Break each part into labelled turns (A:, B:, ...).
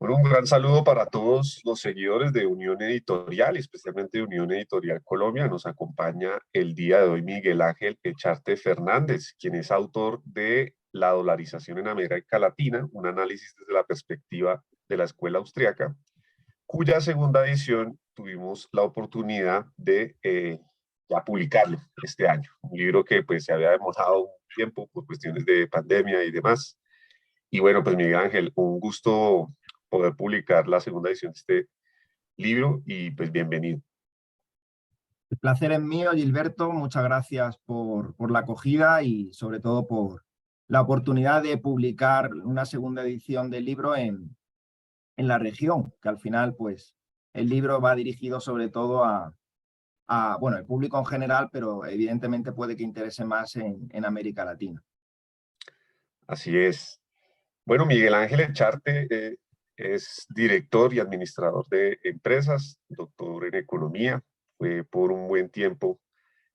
A: Bueno, un gran saludo para todos los seguidores de Unión Editorial, especialmente de Unión Editorial Colombia. Nos acompaña el día de hoy Miguel Ángel Echarte Fernández, quien es autor de La dolarización en América Latina, un análisis desde la perspectiva de la escuela austriaca, cuya segunda edición tuvimos la oportunidad de ya publicarlo este año. Un libro que pues se había demorado un tiempo por cuestiones de pandemia y demás. Y bueno, pues Miguel Ángel, un gusto poder publicar la segunda edición de este libro y pues bienvenido.
B: El placer es mío, Gilberto. Muchas gracias por la acogida y sobre todo por la oportunidad de publicar una segunda edición del libro en la región, que al final pues el libro va dirigido sobre todo bueno, el público en general, pero evidentemente puede que interese más en América Latina.
A: Así es. Bueno, Miguel Ángel Echarte es director y administrador de empresas, doctor en economía, fue por un buen tiempo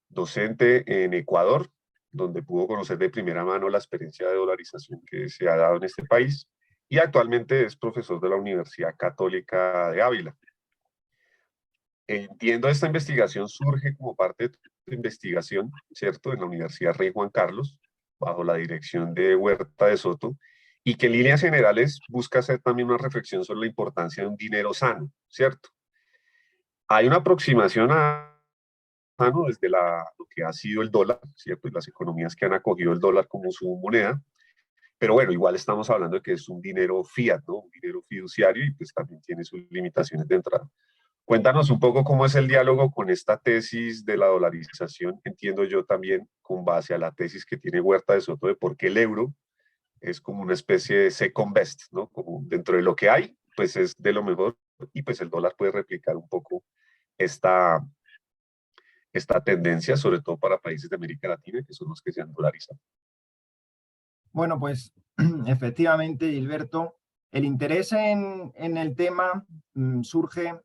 A: docente en Ecuador, donde pudo conocer de primera mano la experiencia de dolarización que se ha dado en este país, y actualmente es profesor de la Universidad Católica de Ávila. Entiendo, esta investigación surge como parte de tu investigación, ¿cierto?, en la Universidad Rey Juan Carlos, bajo la dirección de Huerta de Soto, y que en líneas generales busca hacer también una reflexión sobre la importancia de un dinero sano, ¿cierto? Hay una aproximación a sano desde lo que ha sido el dólar, ¿cierto? Y las economías que han acogido el dólar como su moneda, pero bueno, igual estamos hablando de que es un dinero fiat, ¿no? Un dinero fiduciario y pues también tiene sus limitaciones de entrada. Cuéntanos un poco cómo es el diálogo con esta tesis de la dolarización, entiendo yo también con base a la tesis que tiene Huerta de Soto de por qué el euro es como una especie de second best, ¿no? Como dentro de lo que hay, pues es de lo mejor y pues el dólar puede replicar un poco esta, esta tendencia, sobre todo para países de América Latina, que son los que se han dolarizado.
B: Bueno, pues efectivamente, Gilberto, el interés en el tema surge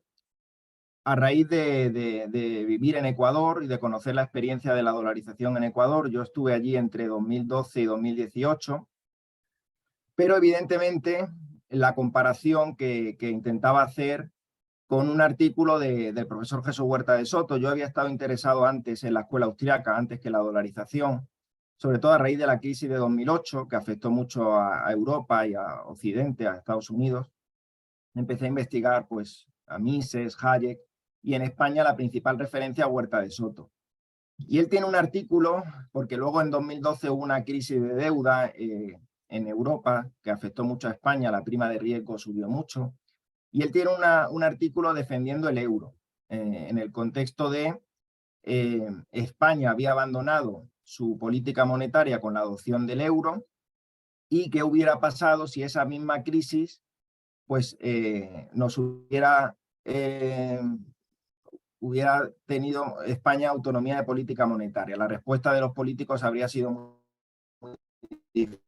B: a raíz de vivir en Ecuador y de conocer la experiencia de la dolarización en Ecuador. Yo estuve allí entre 2012 y 2018, pero evidentemente la comparación que intentaba hacer con un artículo del profesor Jesús Huerta de Soto. Yo había estado interesado antes en la escuela austriaca, antes que la dolarización, sobre todo a raíz de la crisis de 2008, que afectó mucho a Europa y a Occidente, a Estados Unidos. Empecé a investigar pues, a Mises, Hayek, y en España la principal referencia a Huerta de Soto. Y él tiene un artículo, porque luego en 2012 hubo una crisis de deuda en Europa que afectó mucho a España, la prima de riesgo subió mucho, y él tiene un artículo defendiendo el euro, en el contexto de España había abandonado su política monetaria con la adopción del euro, y qué hubiera pasado si esa misma crisis pues, nos hubiera tenido España autonomía de política monetaria. La respuesta de los políticos habría sido muy difícil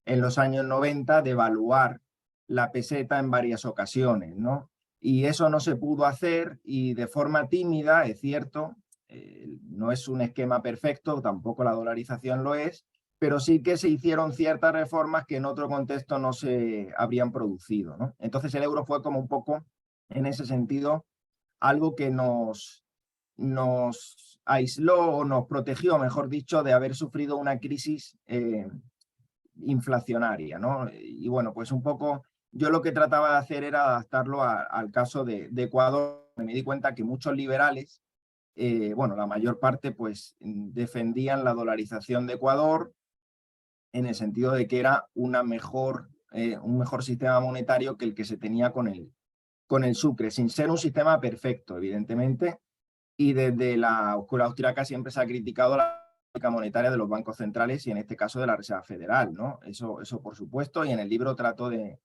B: en los años 90 devaluar la peseta en varias ocasiones, ¿no? Y eso no se pudo hacer y de forma tímida, es cierto, no es un esquema perfecto, tampoco la dolarización lo es, pero sí que se hicieron ciertas reformas que en otro contexto no se habrían producido, ¿no? Entonces el euro fue como un poco, en ese sentido, algo que nos aisló o nos protegió, mejor dicho, de haber sufrido una crisis inflacionaria, ¿no? Y bueno, pues un poco yo lo que trataba de hacer era adaptarlo al caso de Ecuador. Me di cuenta que muchos liberales, bueno, la mayor parte, pues defendían la dolarización de Ecuador en el sentido de que era un mejor sistema monetario que el que se tenía con el Sucre, sin ser un sistema perfecto, evidentemente. Y desde la escuela austriaca siempre se ha criticado la política monetaria de los bancos centrales y en este caso de la Reserva Federal, ¿no? Eso por supuesto, y en el libro trato de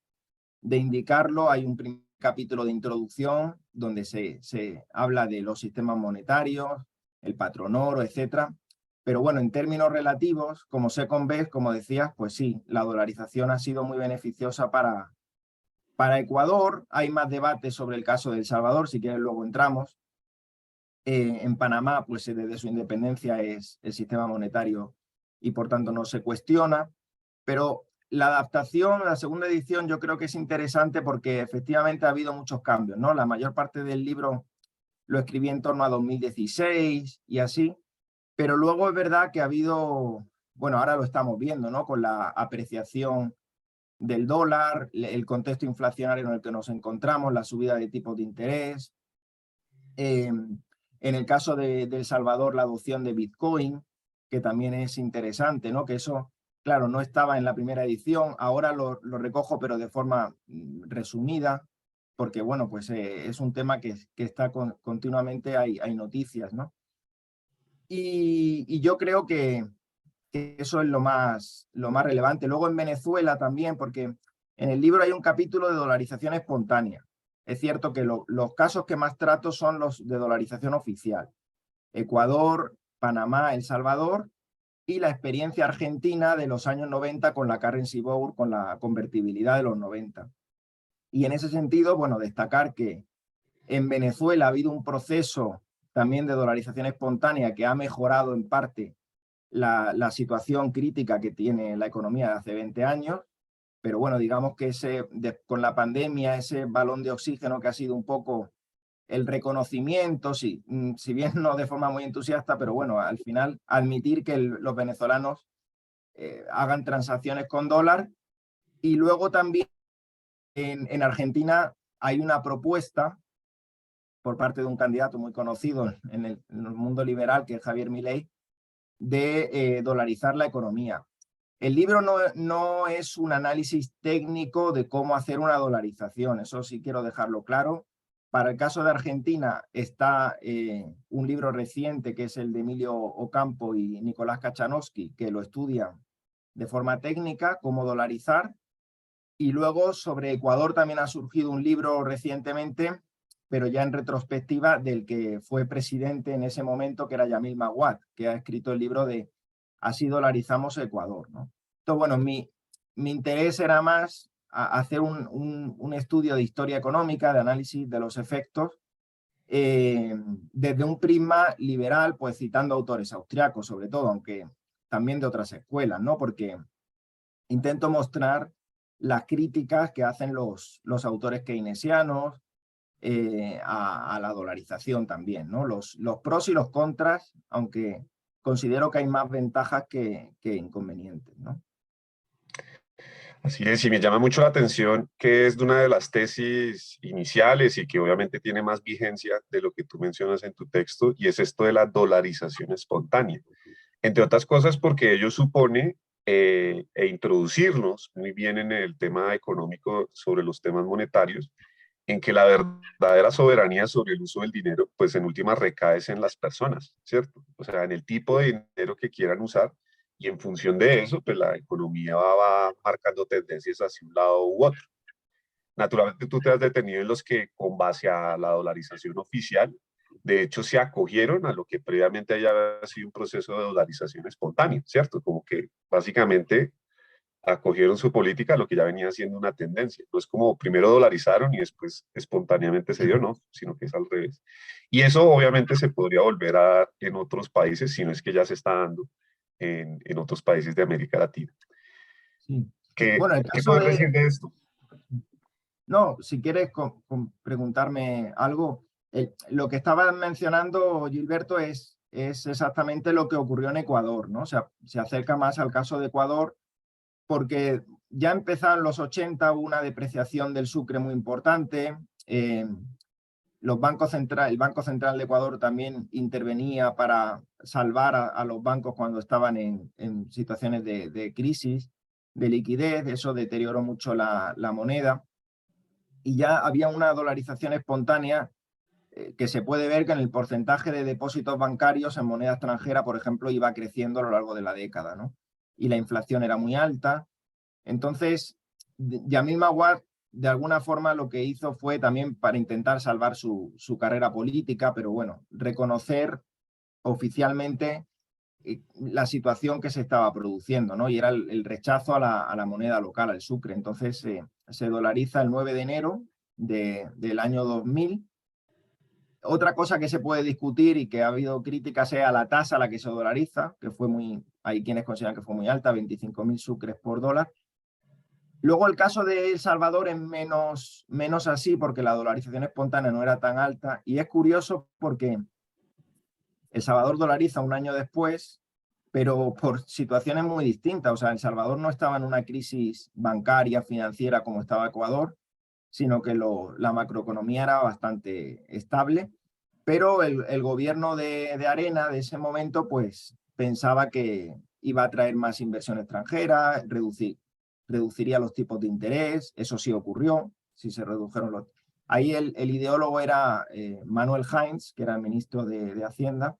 B: indicarlo. Hay un primer capítulo de introducción donde se habla de los sistemas monetarios, el patronoro, etcétera. Pero bueno, en términos relativos, como second best, como decías, pues sí, la dolarización ha sido muy beneficiosa para Ecuador. Hay más debate sobre el caso de El Salvador, si quieres luego entramos. En Panamá, pues desde su independencia es el sistema monetario y por tanto no se cuestiona, pero la adaptación, la segunda edición, yo creo que es interesante porque efectivamente ha habido muchos cambios, ¿no? La mayor parte del libro lo escribí en torno a 2016 y así, pero luego es verdad que ha habido, bueno, ahora lo estamos viendo, ¿no? Con la apreciación del dólar, el contexto inflacionario en el que nos encontramos, la subida de tipos de interés. En el caso de El Salvador, la adopción de Bitcoin, que también es interesante, ¿no? Que eso, claro, no estaba en la primera edición, ahora lo recojo, pero de forma resumida, porque, bueno, pues es un tema que está continuamente, hay noticias, ¿no? Y yo creo que eso es lo más relevante. Luego en Venezuela también, porque en el libro hay un capítulo de dolarización espontánea. Es cierto que los casos que más trato son los de dolarización oficial. Ecuador, Panamá, El Salvador y la experiencia argentina de los años 90 con la currency board, con la convertibilidad de los 90. Y en ese sentido, bueno, destacar que en Venezuela ha habido un proceso también de dolarización espontánea que ha mejorado en parte la situación crítica que tiene la economía de hace 20 años, pero bueno, digamos que con la pandemia, ese balón de oxígeno que ha sido un poco el reconocimiento, sí, si bien no de forma muy entusiasta, pero bueno, al final admitir que los venezolanos hagan transacciones con dólar. Y luego también en Argentina hay una propuesta por parte de un candidato muy conocido en el mundo liberal, que es Javier Milei, de dolarizar la economía. El libro no es un análisis técnico de cómo hacer una dolarización, eso sí quiero dejarlo claro. Para el caso de Argentina está un libro reciente que es el de Emilio Ocampo y Nicolás Kachanowski, que lo estudian de forma técnica, cómo dolarizar. Y luego sobre Ecuador también ha surgido un libro recientemente, pero ya en retrospectiva, del que fue presidente en ese momento, que era Yamil Maguad, que ha escrito el libro de Así dolarizamos Ecuador, ¿no? Entonces, bueno, mi interés era más hacer un estudio de historia económica, de análisis de los efectos, desde un prisma liberal, pues citando autores austriacos sobre todo, aunque también de otras escuelas, ¿no? Porque intento mostrar las críticas que hacen los autores keynesianos a la dolarización también, ¿no? Los pros y los contras, aunque considero que hay más ventajas que inconvenientes, ¿no?
A: Así es, y me llama mucho la atención que es de una de las tesis iniciales y que obviamente tiene más vigencia de lo que tú mencionas en tu texto, y es esto de la dolarización espontánea. Entre otras cosas porque ello supone introducirnos muy bien en el tema económico sobre los temas monetarios, en que la verdadera soberanía sobre el uso del dinero, pues en última recae en las personas, ¿cierto? O sea, en el tipo de dinero que quieran usar, y en función de eso, pues la economía va marcando tendencias hacia un lado u otro. Naturalmente tú te has detenido en los que con base a la dolarización oficial, de hecho se acogieron a lo que previamente haya sido un proceso de dolarización espontánea, ¿cierto? Como que básicamente acogieron su política a lo que ya venía siendo una tendencia. No es como primero dolarizaron y después espontáneamente se dio, no, sino que es al revés. Y eso obviamente se podría volver a dar en otros países, si no es que ya se está dando en otros países de América Latina.
B: Sí.
A: ¿Qué,
B: Bueno, el
A: qué
B: caso
A: puedes
B: de...
A: decir de esto?
B: No, si quieres preguntarme algo, lo que estabas mencionando, Gilberto, es exactamente lo que ocurrió en Ecuador, ¿no? O sea, se acerca más al caso de Ecuador porque ya empezaron los 80, hubo una depreciación del sucre muy importante. El Banco Central de Ecuador también intervenía para salvar a los bancos cuando estaban en situaciones de crisis, de liquidez. Eso deterioró mucho la moneda. Y ya había una dolarización espontánea que se puede ver que en el porcentaje de depósitos bancarios en moneda extranjera, por ejemplo, iba creciendo a lo largo de la década, ¿no? Y la inflación era muy alta. Entonces, Yamil Maguad, de alguna forma, lo que hizo fue también para intentar salvar su carrera política, pero bueno, reconocer oficialmente la situación que se estaba produciendo, ¿no? Y era el rechazo a la moneda local, al sucre. Entonces, se dolariza el 9 de enero del año 2000. Otra cosa que se puede discutir y que ha habido críticas es a la tasa a la que se dolariza, que fue hay quienes consideran que fue muy alta, 25.000 sucres por dólar. Luego el caso de El Salvador es menos así porque la dolarización espontánea no era tan alta y es curioso porque El Salvador dolariza un año después, pero por situaciones muy distintas. O sea, El Salvador no estaba en una crisis bancaria, financiera como estaba Ecuador, sino que la macroeconomía era bastante estable, pero el gobierno de Arena de ese momento pues pensaba que iba a traer más inversión extranjera, reduciría los tipos de interés, eso sí ocurrió, sí se redujeron los... Ahí el ideólogo era Manuel Heinz, que era el ministro de Hacienda,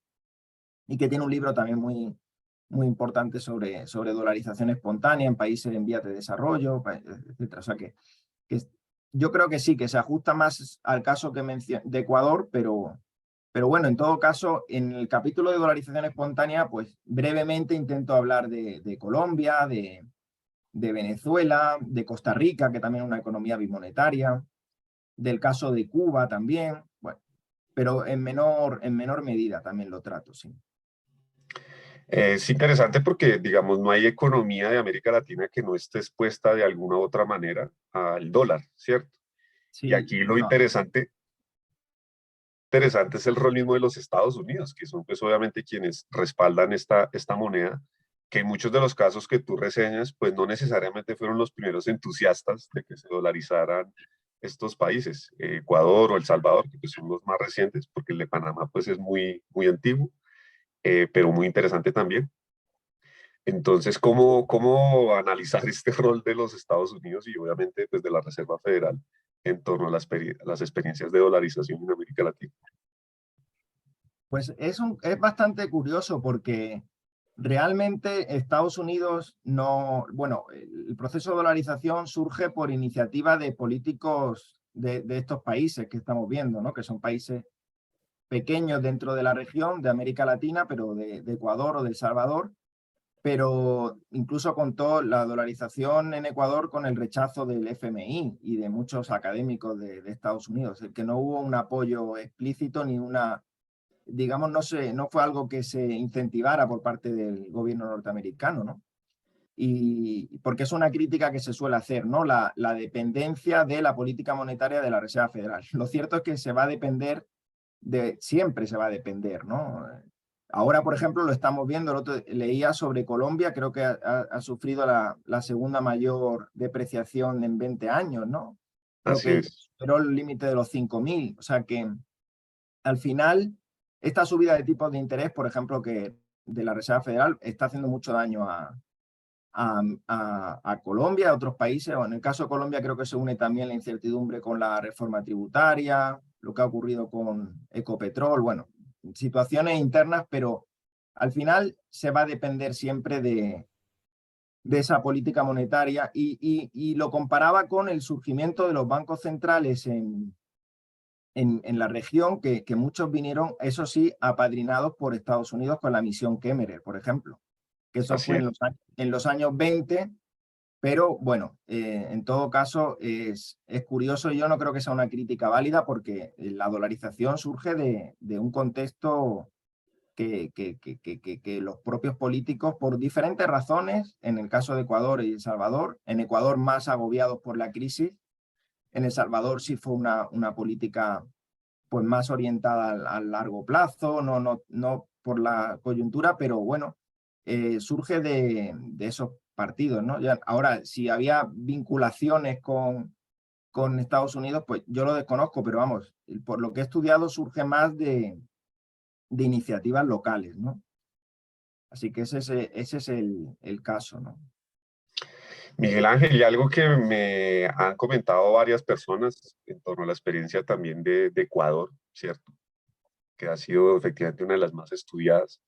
B: y que tiene un libro también muy importante sobre dolarización espontánea en países en vías de desarrollo, etc. O sea que yo creo que sí, que se ajusta más al caso que de Ecuador, pero bueno, en todo caso, en el capítulo de dolarización espontánea, pues brevemente intento hablar de Colombia, de Venezuela, de Costa Rica, que también es una economía bimonetaria, del caso de Cuba también, bueno, pero en menor medida también lo trato, sí.
A: Es interesante porque, digamos, no hay economía de América Latina que no esté expuesta de alguna u otra manera al dólar, ¿cierto? Y
B: Sí,
A: aquí lo
B: no,
A: interesante es el rol mismo de los Estados Unidos, que son pues obviamente quienes respaldan esta moneda, que en muchos de los casos que tú reseñas, pues no necesariamente fueron los primeros entusiastas de que se dolarizaran estos países, Ecuador o El Salvador, que pues son los más recientes, porque el de Panamá pues es muy antiguo, pero muy interesante también. Entonces, ¿cómo analizar este rol de los Estados Unidos y obviamente pues de la Reserva Federal en torno a las experiencias de dolarización en América Latina?
B: pues es bastante curioso porque realmente Estados Unidos no, bueno, el proceso de dolarización surge por iniciativa de políticos de estos países que estamos viendo, ¿no? Que son países pequeños dentro de la región de América Latina, pero de Ecuador o de El Salvador, pero incluso contó la dolarización en Ecuador con el rechazo del FMI y de muchos académicos de Estados Unidos, el que no hubo un apoyo explícito ni una, digamos, no fue algo que se incentivara por parte del gobierno norteamericano, ¿no? Y porque es una crítica que se suele hacer, ¿no? La dependencia de la política monetaria de la Reserva Federal. Lo cierto es que se va a depender siempre se va a depender, ¿no? Ahora, por ejemplo, lo estamos viendo, leía sobre Colombia, creo que ha sufrido la segunda mayor depreciación en 20 años, ¿no? Creo
A: Así
B: que ya
A: es.
B: superó el límite de los 5.000, o sea que al final esta subida de tipos de interés, por ejemplo, que de la Reserva Federal está haciendo mucho daño a Colombia, a otros países. O en el caso de Colombia creo que se une también la incertidumbre con la reforma tributaria, lo que ha ocurrido con Ecopetrol, bueno, situaciones internas, pero al final se va a depender siempre de esa política monetaria y lo comparaba con el surgimiento de los bancos centrales en la región, que muchos vinieron, eso sí, apadrinados por Estados Unidos con la misión Kemmerer, por ejemplo, que eso
A: Así
B: fue
A: es.
B: en los años 20, pero bueno, en todo caso es curioso y yo no creo que sea una crítica válida porque la dolarización surge de un contexto que los propios políticos, por diferentes razones, en el caso de Ecuador y El Salvador, en Ecuador más agobiados por la crisis, en El Salvador sí fue una política pues más orientada al largo plazo, no por la coyuntura, pero bueno, surge de esos partidos, ¿no? Ya, ahora, si había vinculaciones con Estados Unidos, pues yo lo desconozco, pero vamos, por lo que he estudiado surge más de iniciativas locales, ¿no? Así que ese es el caso, ¿no?
A: Miguel Ángel, y algo que me han comentado varias personas en torno a la experiencia también de Ecuador, ¿cierto? Que ha sido efectivamente una de las más estudiadas,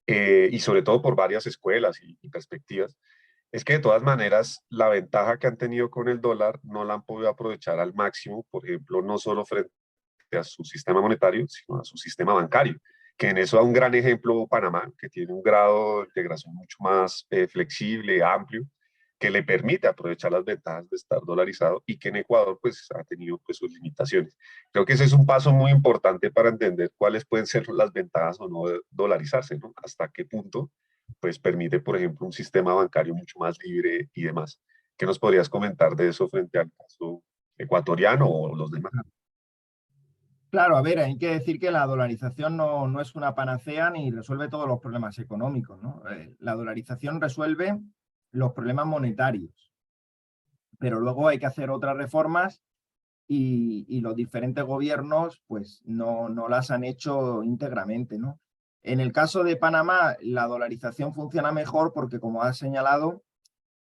A: y sobre todo por varias escuelas y perspectivas, es que de todas maneras la ventaja que han tenido con el dólar no la han podido aprovechar al máximo, por ejemplo, no solo frente a su sistema monetario, sino a su sistema bancario, que en eso da un gran ejemplo Panamá, que tiene un grado de integración mucho más flexible, amplio, que le permite aprovechar las ventajas de estar dolarizado y que en Ecuador pues ha tenido pues sus limitaciones. Creo que ese es un paso muy importante para entender cuáles pueden ser las ventajas o no de dolarizarse, ¿no? Hasta qué punto pues permite, por ejemplo, un sistema bancario mucho más libre y demás, ¿Qué nos podrías comentar de eso frente al caso ecuatoriano o los demás?
B: Claro, a ver, hay que decir que la dolarización no es una panacea ni resuelve todos los problemas económicos, ¿no? La dolarización resuelve los problemas monetarios, pero luego hay que hacer otras reformas y los diferentes gobiernos pues no las han hecho íntegramente, ¿no? En el caso de Panamá, la dolarización funciona mejor porque, como has señalado,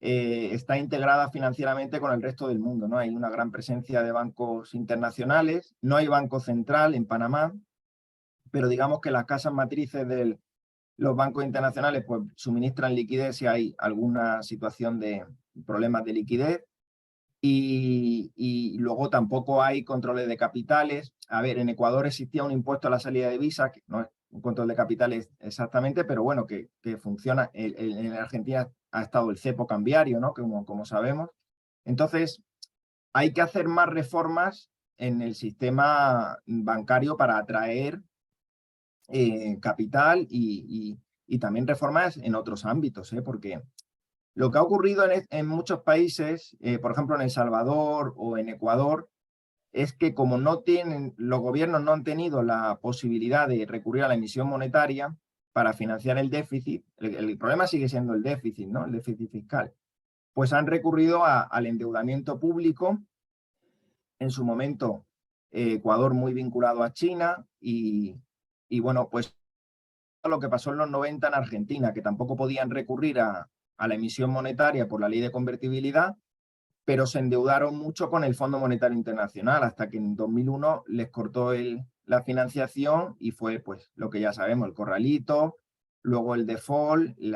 B: está integrada financieramente con el resto del mundo, ¿no? Hay una gran presencia de bancos internacionales, no hay banco central en Panamá, pero digamos que las casas matrices de los bancos internacionales pues suministran liquidez si hay alguna situación de problemas de liquidez. Y luego tampoco hay controles de capitales. A ver, en Ecuador existía un impuesto a la salida de visa, que no es un control de capitales exactamente, pero bueno, que funciona. En Argentina ha estado el cepo cambiario, ¿no? Como sabemos. Entonces, hay que hacer más reformas en el sistema bancario para atraer capital y también reformas en otros ámbitos, porque lo que ha ocurrido en muchos países, por ejemplo en El Salvador o en Ecuador, es que como los gobiernos no han tenido la posibilidad de recurrir a la emisión monetaria para financiar el déficit, el problema sigue siendo el déficit, ¿no? El déficit fiscal, pues han recurrido al endeudamiento público. En su momento, Ecuador muy vinculado a China y bueno, pues lo que pasó en los 90 en Argentina, que tampoco podían recurrir a la emisión monetaria por la ley de convertibilidad, pero se endeudaron mucho con el Fondo Monetario Internacional hasta que en 2001 les cortó la financiación y fue pues lo que ya sabemos, el corralito, luego el default y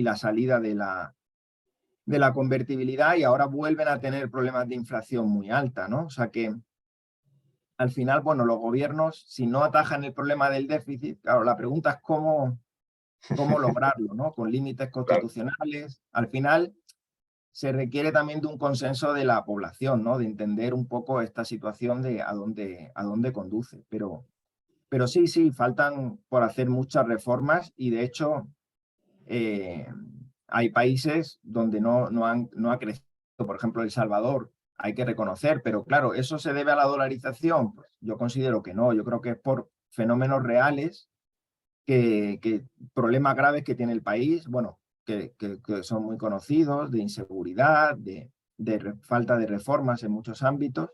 B: la salida de la convertibilidad y ahora vuelven a tener problemas de inflación muy alta, ¿no? O sea que al final, bueno, los gobiernos, si no atajan el problema del déficit, claro, la pregunta es cómo lograrlo, ¿no? Con límites
A: Claro.
B: constitucionales. Al final se requiere también de un consenso de la población, ¿no? De entender un poco esta situación de a dónde conduce. Pero sí, faltan por hacer muchas reformas y de hecho eh, hay países donde no ha crecido, por ejemplo El Salvador, hay que reconocer, pero claro, ¿eso se debe a la dolarización? Pues yo considero que no, yo creo que es por fenómenos reales que problemas graves que tiene el país, bueno, que son muy conocidos, de inseguridad, de falta de reformas en muchos ámbitos.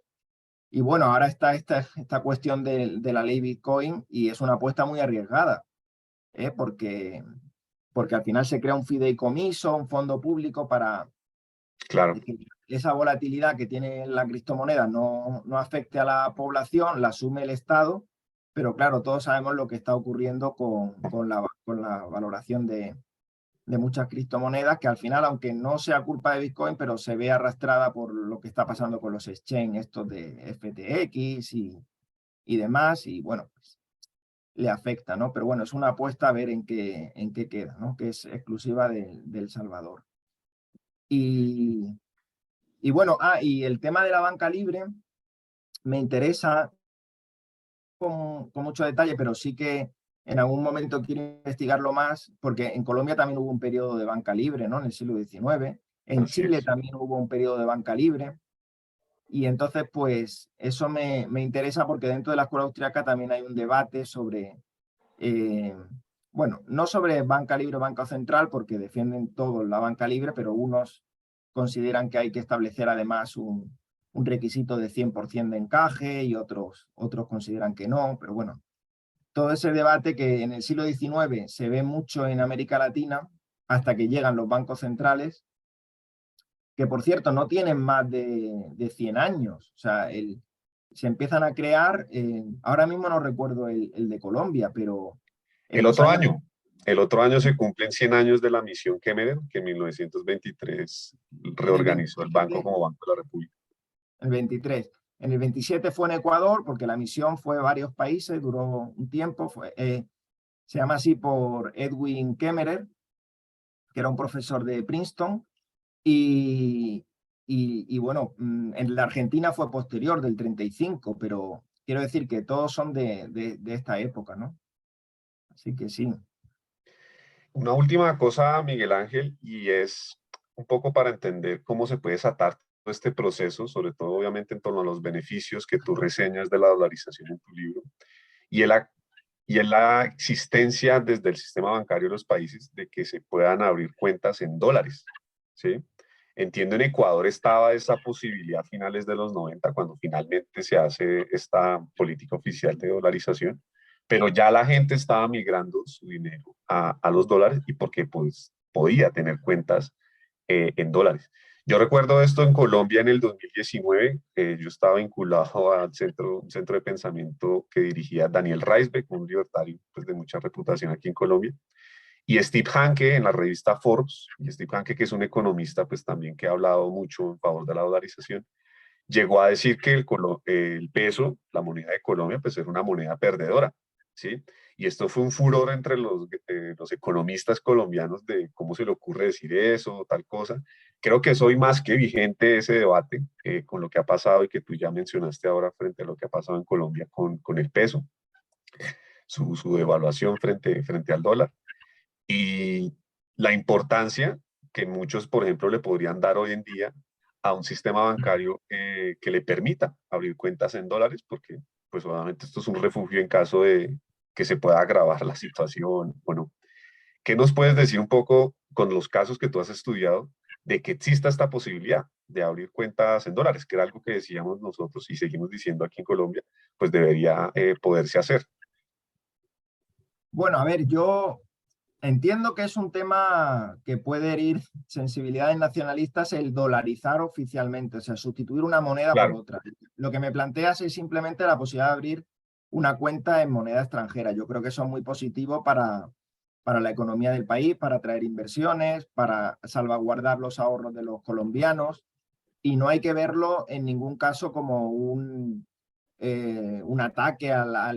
B: Y bueno, ahora está esta cuestión de la ley Bitcoin y es una apuesta muy arriesgada, porque al final se crea un fideicomiso, un fondo público para
A: Claro.
B: que esa volatilidad que tiene la criptomoneda no afecte a la población, la asume el Estado, pero claro, todos sabemos lo que está ocurriendo con la valoración de muchas criptomonedas, que al final, aunque no sea culpa de Bitcoin, pero se ve arrastrada por lo que está pasando con los exchanges estos de FTX y demás, y bueno, pues le afecta, ¿no? Pero bueno, es una apuesta a ver en qué queda, ¿no? Que es exclusiva de El Salvador. Y, y bueno, y el tema de la banca libre me interesa con mucho detalle, pero sí que en algún momento quiero investigarlo más, porque en Colombia también hubo un periodo de banca libre, ¿no? En el siglo XIX. En
A: Así
B: Chile
A: es.
B: también hubo un periodo de banca libre. Y entonces, pues, eso me interesa porque dentro de la escuela austriaca también hay un debate sobre, bueno, no sobre banca libre o banco central, porque defienden todos la banca libre, pero unos consideran que hay que establecer además un requisito de 100% de encaje y otros consideran que no, pero bueno, todo ese debate que en el siglo XIX se ve mucho en América Latina hasta que llegan los bancos centrales, que por cierto no tienen más de 100 años. O sea, se empiezan a crear, ahora mismo no recuerdo el de Colombia, pero en
A: El
B: los
A: otro
B: años
A: año, el otro año se cumplen 100 años de la misión Kennedy, que en 1923
B: en el
A: reorganizó el banco
B: 27,
A: como Banco de la República.
B: el 23. En el 27 fue en Ecuador, porque la misión fue varios países, duró un tiempo, se llama así por Edwin Kemmerer, que era un profesor de Princeton, y bueno, en la Argentina fue posterior, del 35, pero quiero decir que todos son de esta época, ¿no? Así que sí.
A: Una última cosa, Miguel Ángel, y es un poco para entender cómo se puede desatar todo este proceso, sobre todo obviamente en torno a los beneficios que tú reseñas de la dolarización en tu libro, y en la existencia desde el sistema bancario de los países de que se puedan abrir cuentas en dólares, ¿sí? Entiendo en Ecuador estaba esa posibilidad a finales de los 90 cuando finalmente se hace esta política oficial de dolarización, pero ya la gente estaba migrando su dinero a los dólares y porque pues podía tener cuentas en dólares. Yo recuerdo esto en Colombia en el 2019, yo estaba vinculado al un centro de pensamiento que dirigía Daniel Reisbeck, un libertario pues, de mucha reputación aquí en Colombia, y Steve Hanke en la revista Forbes, y Steve Hanke que es un economista pues también que ha hablado mucho en favor de la dolarización, llegó a decir que el peso, la moneda de Colombia, pues era una moneda perdedora, ¿sí? Y esto fue un furor entre los economistas colombianos de cómo se le ocurre decir eso, tal cosa. Creo que es hoy más que vigente ese debate con lo que ha pasado y que tú ya mencionaste ahora frente a lo que ha pasado en Colombia con el peso, su devaluación frente al dólar y la importancia que muchos, por ejemplo, le podrían dar hoy en día a un sistema bancario que le permita abrir cuentas en dólares, porque pues obviamente esto es un refugio en caso de que se pueda agravar la situación. Bueno, ¿qué nos puedes decir un poco con los casos que tú has estudiado de que exista esta posibilidad de abrir cuentas en dólares, que era algo que decíamos nosotros y seguimos diciendo aquí en Colombia, pues debería poderse hacer?
B: Bueno, a ver, yo entiendo que es un tema que puede herir sensibilidades nacionalistas el dolarizar oficialmente, o sea, sustituir una moneda por
A: Claro,
B: otra. Lo que me planteas es simplemente la posibilidad de abrir una cuenta en moneda extranjera. Yo creo que eso es muy positivo para la economía del país, para atraer inversiones, para salvaguardar los ahorros de los colombianos y no hay que verlo en ningún caso como un ataque a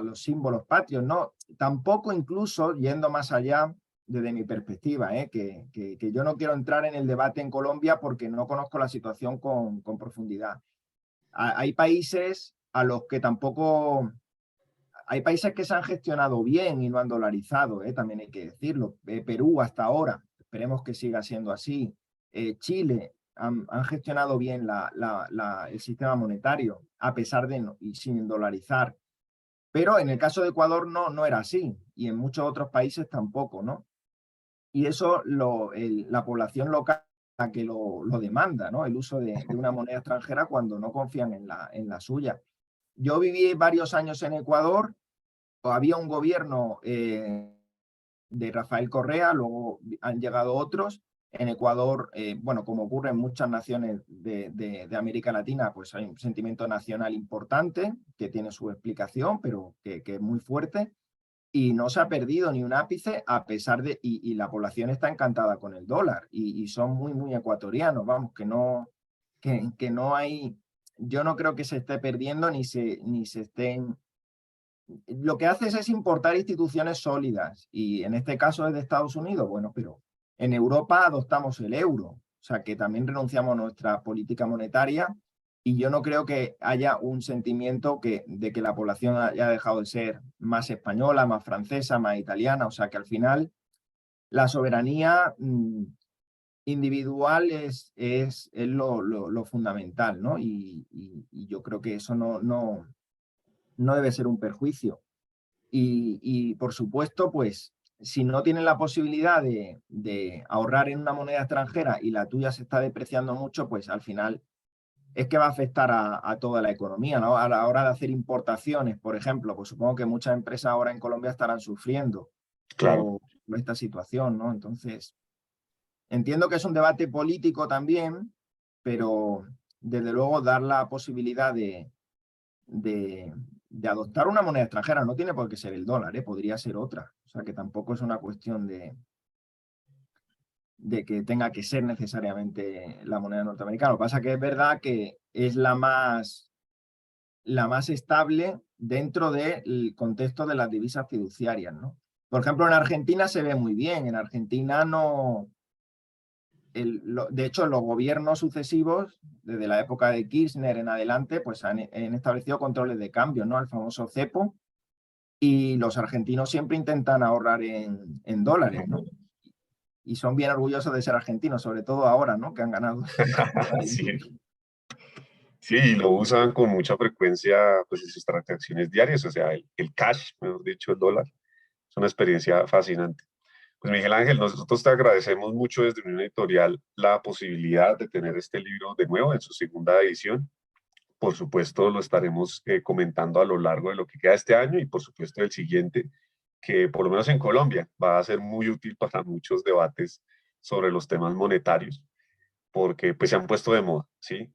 B: los símbolos patrios, no, tampoco incluso yendo más allá desde mi perspectiva, que yo no quiero entrar en el debate en Colombia porque no conozco la situación con profundidad. Hay países a los que tampoco, hay países que se han gestionado bien y no han dolarizado, también hay que decirlo. Perú hasta ahora, esperemos que siga siendo así. Chile han gestionado bien el sistema monetario, a pesar de no, y sin dolarizar. Pero en el caso de Ecuador no era así, y en muchos otros países tampoco, ¿no? Y eso la población local la que lo demanda, ¿no? El uso de una moneda extranjera cuando no confían en la suya. Yo viví varios años en Ecuador, había un gobierno de Rafael Correa, luego han llegado otros. En Ecuador, bueno, como ocurre en muchas naciones de América Latina, pues hay un sentimiento nacional importante que tiene su explicación, pero que es muy fuerte y no se ha perdido ni un ápice a pesar de, y la población está encantada con el dólar y son muy ecuatorianos, vamos, que no hay, yo no creo que se esté perdiendo ni se estén lo que haces es importar instituciones sólidas y en este caso es de Estados Unidos, bueno, pero en Europa adoptamos el euro, o sea que también renunciamos a nuestra política monetaria y yo no creo que haya un sentimiento de que la población haya dejado de ser más española, más francesa, más italiana, o sea que al final la soberanía individual es lo fundamental, ¿no? Y yo creo que eso no debe ser un perjuicio. Y por supuesto, pues si no tienen la posibilidad de ahorrar en una moneda extranjera y la tuya se está depreciando mucho, pues al final es que va a afectar a toda la economía, ¿no? A la hora de hacer importaciones, por ejemplo, pues supongo que muchas empresas ahora en Colombia estarán sufriendo
A: claro.
B: por esta situación, ¿no? Entonces, entiendo que es un debate político también, pero desde luego dar la posibilidad de adoptar una moneda extranjera. No tiene por qué ser el dólar, podría ser otra. O sea que tampoco es una cuestión de que tenga que ser necesariamente la moneda norteamericana. Lo que pasa es que es verdad que es la más estable dentro del contexto de las divisas fiduciarias, ¿no? Por ejemplo, en Argentina se ve muy bien. En Argentina no, de hecho, los gobiernos sucesivos, desde la época de Kirchner en adelante, pues han establecido controles de cambio, ¿no? El famoso cepo, y los argentinos siempre intentan ahorrar en dólares, ¿no? y son bien orgullosos de ser argentinos, sobre todo ahora, ¿no? Que han ganado.
A: Sí, sí, lo usan con mucha frecuencia pues, en sus transacciones diarias, o sea, el cash, mejor dicho, el dólar. Es una experiencia fascinante. Pues Miguel Ángel, nosotros te agradecemos mucho desde Unión Editorial la posibilidad de tener este libro de nuevo en su segunda edición. Por supuesto, lo estaremos comentando a lo largo de lo que queda este año y por supuesto el siguiente, que por lo menos en Colombia va a ser muy útil para muchos debates sobre los temas monetarios, porque pues se han puesto de moda, ¿sí?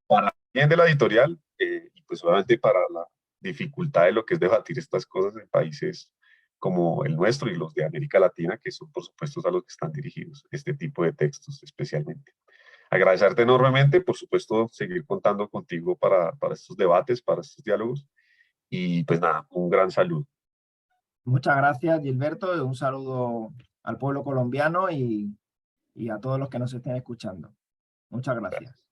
A: Para bien de la editorial y pues obviamente para la dificultad de lo que es debatir estas cosas en países como el nuestro y los de América Latina, que son por supuesto a los que están dirigidos este tipo de textos especialmente. Agradecerte enormemente, por supuesto, seguir contando contigo para estos debates, para estos diálogos y pues nada, un gran saludo.
B: Muchas gracias, Gilberto, y un saludo al pueblo colombiano y a todos los que nos estén escuchando. Muchas gracias.